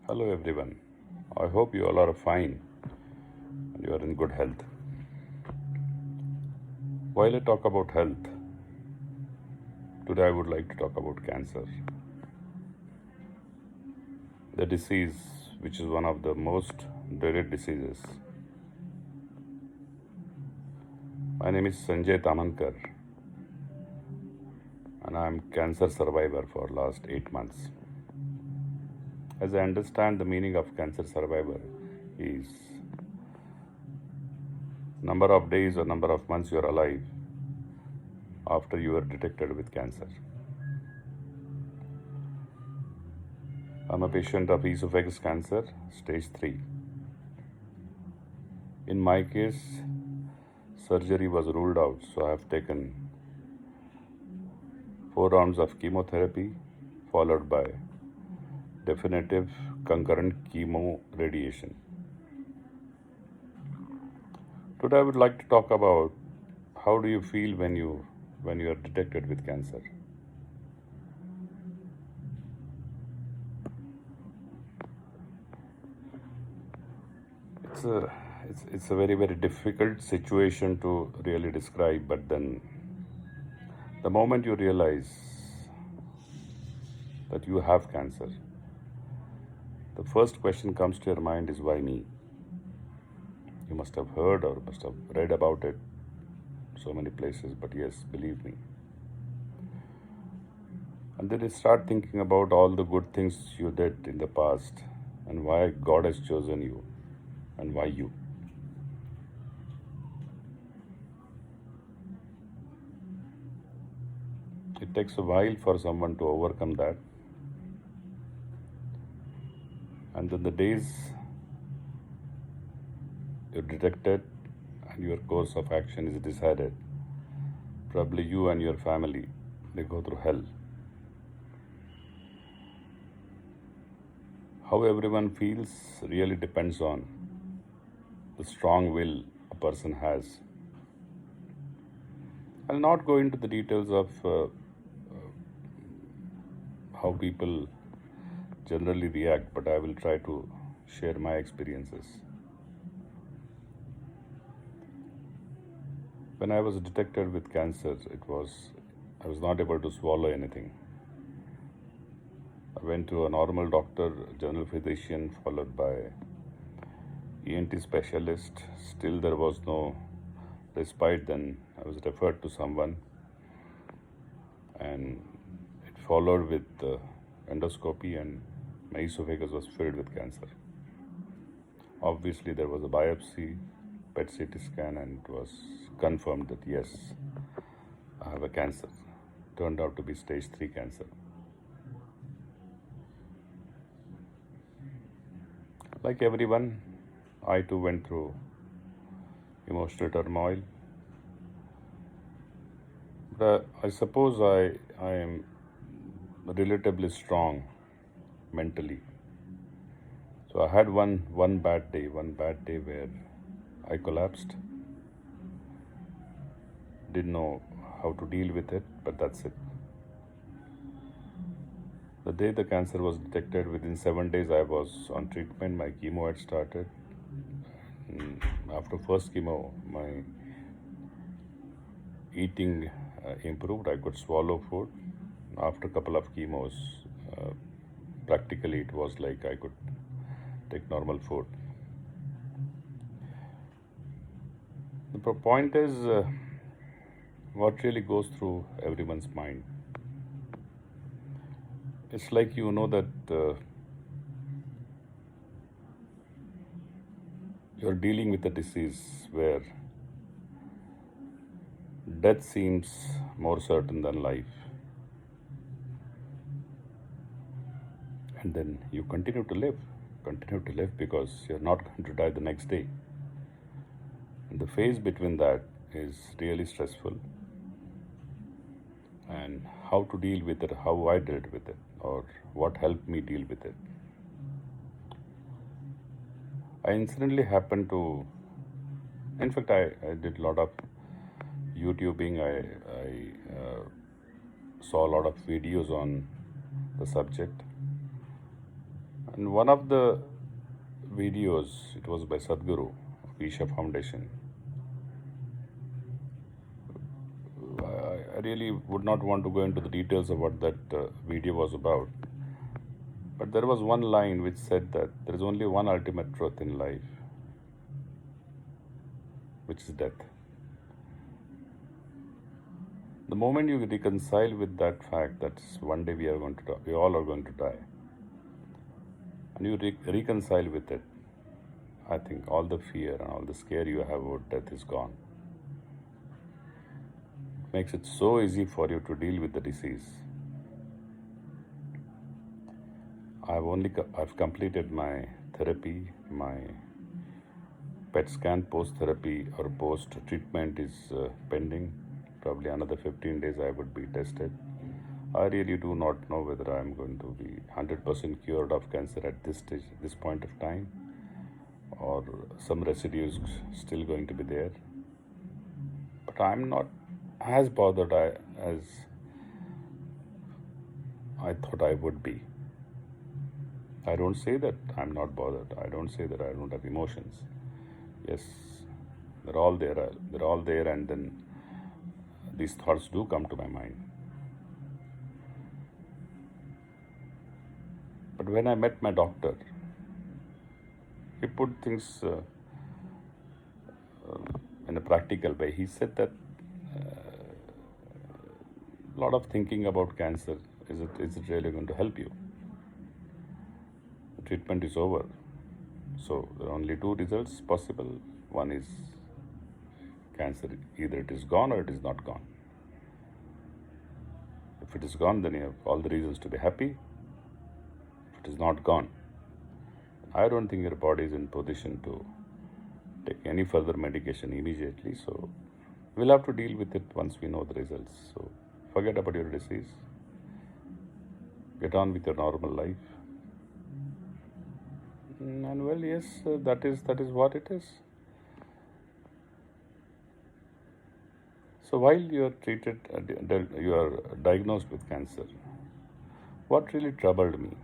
Hello everyone. I hope you all are fine and you are in good health. While I talk about health, today I would like to talk about cancer, the disease which is one of the most dreaded diseases. My name is Sanjay Tamhankar and I am cancer survivor for last 8 months. As I understand, the meaning of cancer survivor is number of days or number of months you are alive after you are detected with cancer. I'm a patient of esophagus cancer, stage 3. In my case, surgery was ruled out, so I have taken 4 rounds of chemotherapy followed by definitive concurrent chemo radiation. Today I would like to talk about how do you feel when you are detected with cancer. It's a it's a very difficult situation to really describe, but then the moment you realize that you have cancer, the first question comes to your mind is why me? You must have heard or must have read about it so many places, but yes, believe me. And then you start thinking about all the good things you did in the past and why God has chosen you and why you. It takes a while for someone to overcome that. And then the days you're detected and your course of action is decided, probably you and your family, they go through hell. How everyone feels really depends on the strong will a person has. I'll not go into the details of how people generally react, but I will try to share my experiences. When I was detected with cancer, I was not able to swallow anything. I went to a normal doctor, general physician, followed by ENT specialist. Still, there was no respite. Then I was referred to someone, and it followed with endoscopy, and my esophagus was filled with cancer. Obviously, there was a biopsy, PET-CT scan, and it was confirmed that yes, I have a cancer. Turned out to be stage 3 cancer. Like everyone, I too went through emotional turmoil. But I suppose I am relatively strong mentally. So I had one bad day where I collapsed. Didn't know how to deal with it, but that's it. The day the cancer was detected, within 7 days I was on treatment. My chemo had started. After first chemo, my eating improved. I could swallow food. After a couple of chemos, practically it was like I could take normal food. The point is what really goes through everyone's mind. It's like you know that you're dealing with a disease where death seems more certain than life. And then you continue to live because you're not going to die the next day. And the phase between that is really stressful. And how to deal with it, how I dealt with it, or what helped me deal with it. I incidentally happened to, in fact, I did a lot of YouTubing. I saw a lot of videos on the subject. And one of the videos, it was by Sadhguru of Isha Foundation. I really would not want to go into the details of what that video was about. But there was one line which said that there is only one ultimate truth in life, which is death. The moment you reconcile with that fact that one day we all are going to die, and you reconcile with it, I think all the fear and all the scare you have about death is gone. It makes it so easy for you to deal with the disease. I've completed my therapy, my PET scan post-therapy or post-treatment is pending. Probably another 15 days I would be tested. I really do not know whether I am going to be 100% cured of cancer at this stage, this point of time, or some residues still going to be there. But I'm not as bothered as I thought I would be. I don't say that I'm not bothered. I don't say that I don't have emotions. Yes, they're all there. They're all there, and then these thoughts do come to my mind. But when I met my doctor, he put things in a practical way. He said that a lot of thinking about cancer, is it really going to help you? The treatment is over. So there are only two results possible. One is cancer, either it is gone or it is not gone. If it is gone, then you have all the reasons to be happy. If it is not gone, I don't think your body is in position to take any further medication immediately. So we'll have to deal with it once we know the results. So forget about your disease. Get on with your normal life. And well, yes, that is what it is. So while you are treated, you are diagnosed with cancer, what really troubled me?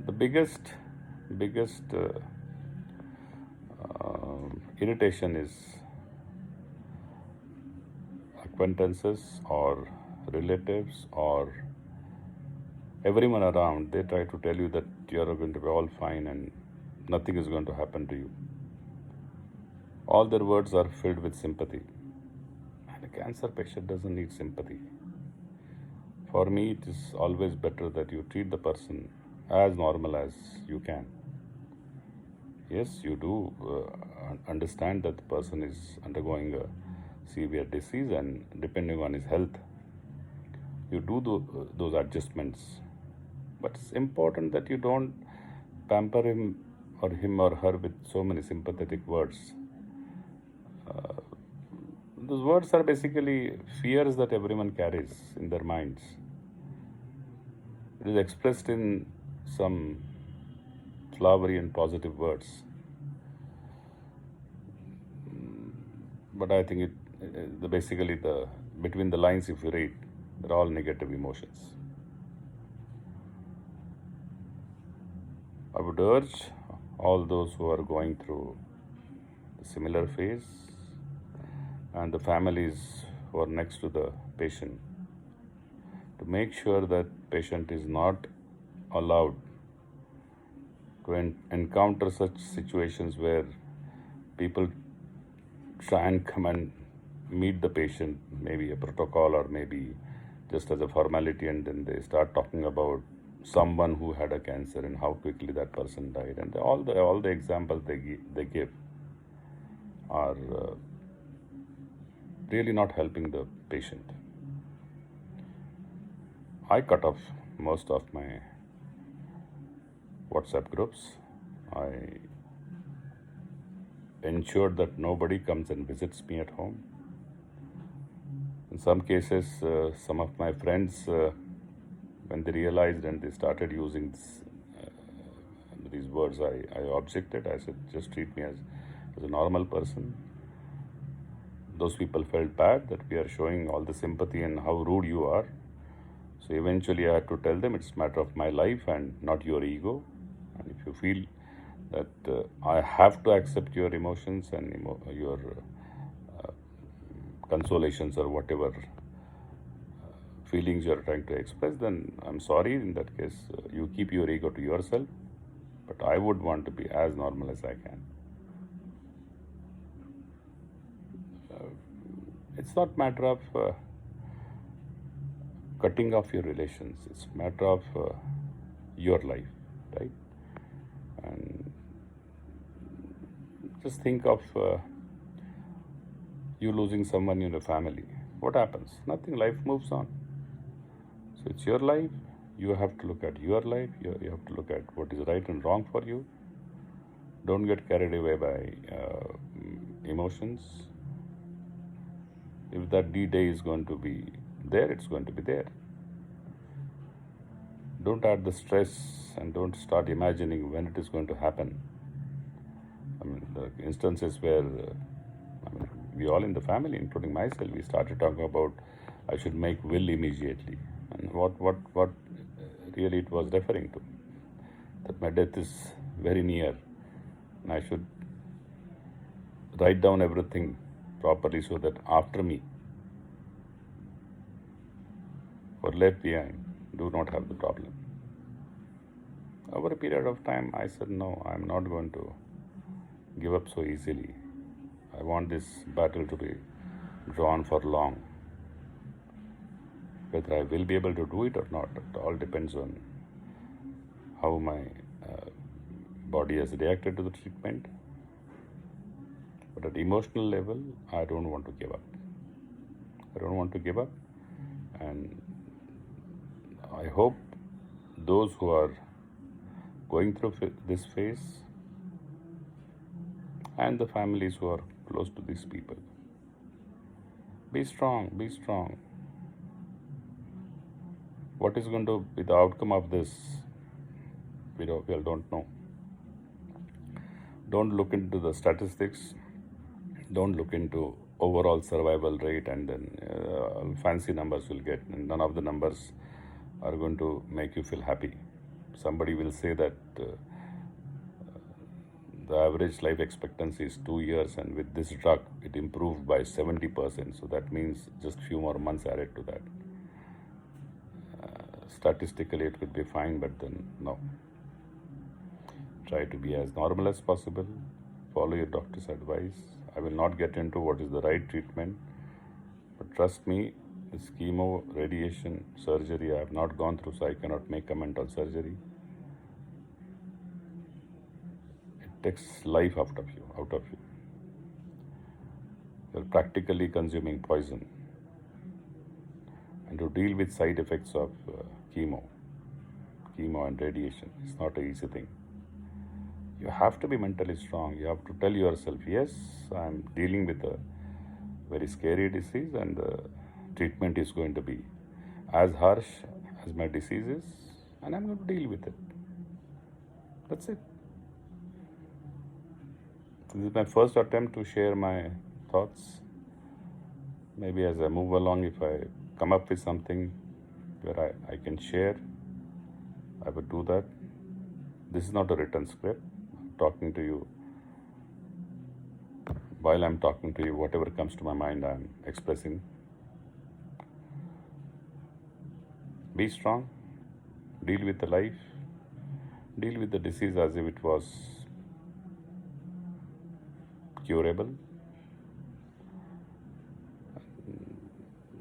The biggest irritation is acquaintances or relatives or everyone around. They try to tell you that you are going to be all fine and nothing is going to happen to you. All their words are filled with sympathy. And a cancer patient doesn't need sympathy. For me, it is always better that you treat the person as normal as you can. Yes, you do understand that the person is undergoing a severe disease, and depending on his health, you do those adjustments. But it's important that you don't pamper him or her with so many sympathetic words. Those words are basically fears that everyone carries in their minds. It is expressed in some flowery and positive words. But I think basically between the lines, if you read, they're all negative emotions. I would urge all those who are going through the similar phase and the families who are next to the patient to make sure that patient is not allowed to encounter such situations where people try and come and meet the patient, maybe a protocol or maybe just as a formality, and then they start talking about someone who had a cancer and how quickly that person died, and all the examples they give are really not helping the patient. I cut off most of my WhatsApp groups. I ensured that nobody comes and visits me at home. In some cases, some of my friends, when they realized and they started using these words, I objected. I said, just treat me as a normal person. Those people felt bad that we are showing all the sympathy and how rude you are. So eventually I had to tell them it's a matter of my life and not your ego. And if you feel that I have to accept your emotions and your consolations or whatever feelings you're trying to express, then I'm sorry. In that case, you keep your ego to yourself. But I would want to be as normal as I can. It's not matter of cutting off your relations. It's matter of your life, right? And just think of you losing someone in your family. What happens? Nothing. Life moves on. So it's your life. You have to look at your life. You have to look at what is right and wrong for you. Don't get carried away by emotions. If that D-Day is going to be there, it's going to be there. Don't add the stress and don't start imagining when it is going to happen. I mean, the instances where we all in the family, including myself, we started talking about I should make will immediately. And what really it was referring to, that my death is very near and I should write down everything properly so that after me, or left behind, do not have the problem. Over a period of time, I said, no, I'm not going to give up so easily. I want this battle to be drawn for long. Whether I will be able to do it or not, it all depends on how my body has reacted to the treatment. But at emotional level, I don't want to give up. I don't want to give up. And I hope those who are going through this phase and the families who are close to these people, be strong, be strong. What is going to be the outcome of this, we don't know. Don't look into the statistics. Don't look into overall survival rate and then fancy numbers will get. And none of the numbers are going to make you feel happy. Somebody will say that the average life expectancy is 2 years, and with this drug, it improved by 70%. So that means just few more months added to that. Statistically, it will be fine, but then no. Try to be as normal as possible. Follow your doctor's advice. I will not get into what is the right treatment, but trust me, this chemo, radiation, surgery, I have not gone through, so I cannot make comment on surgery. It takes life out of you. You're practically consuming poison. And to deal with side effects of chemo and radiation, it's not an easy thing. You have to be mentally strong. You have to tell yourself, yes, I'm dealing with a very scary disease and the treatment is going to be as harsh as my disease is, and I'm going to deal with it. That's it. This is my first attempt to share my thoughts. Maybe as I move along, if I come up with something where I can share, I would do that. This is not a written script. I'm talking to you. While I'm talking to you, whatever comes to my mind, I'm expressing. Be strong. Deal with the life. Deal with the disease as if it was curable.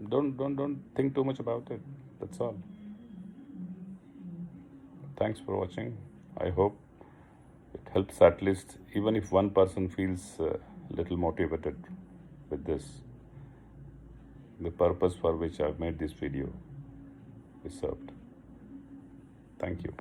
Don't think too much about it. That's all. Thanks for watching. I hope it helps at least, even if one person feels a little motivated with this. The purpose for which I've made this video is served. Thank you.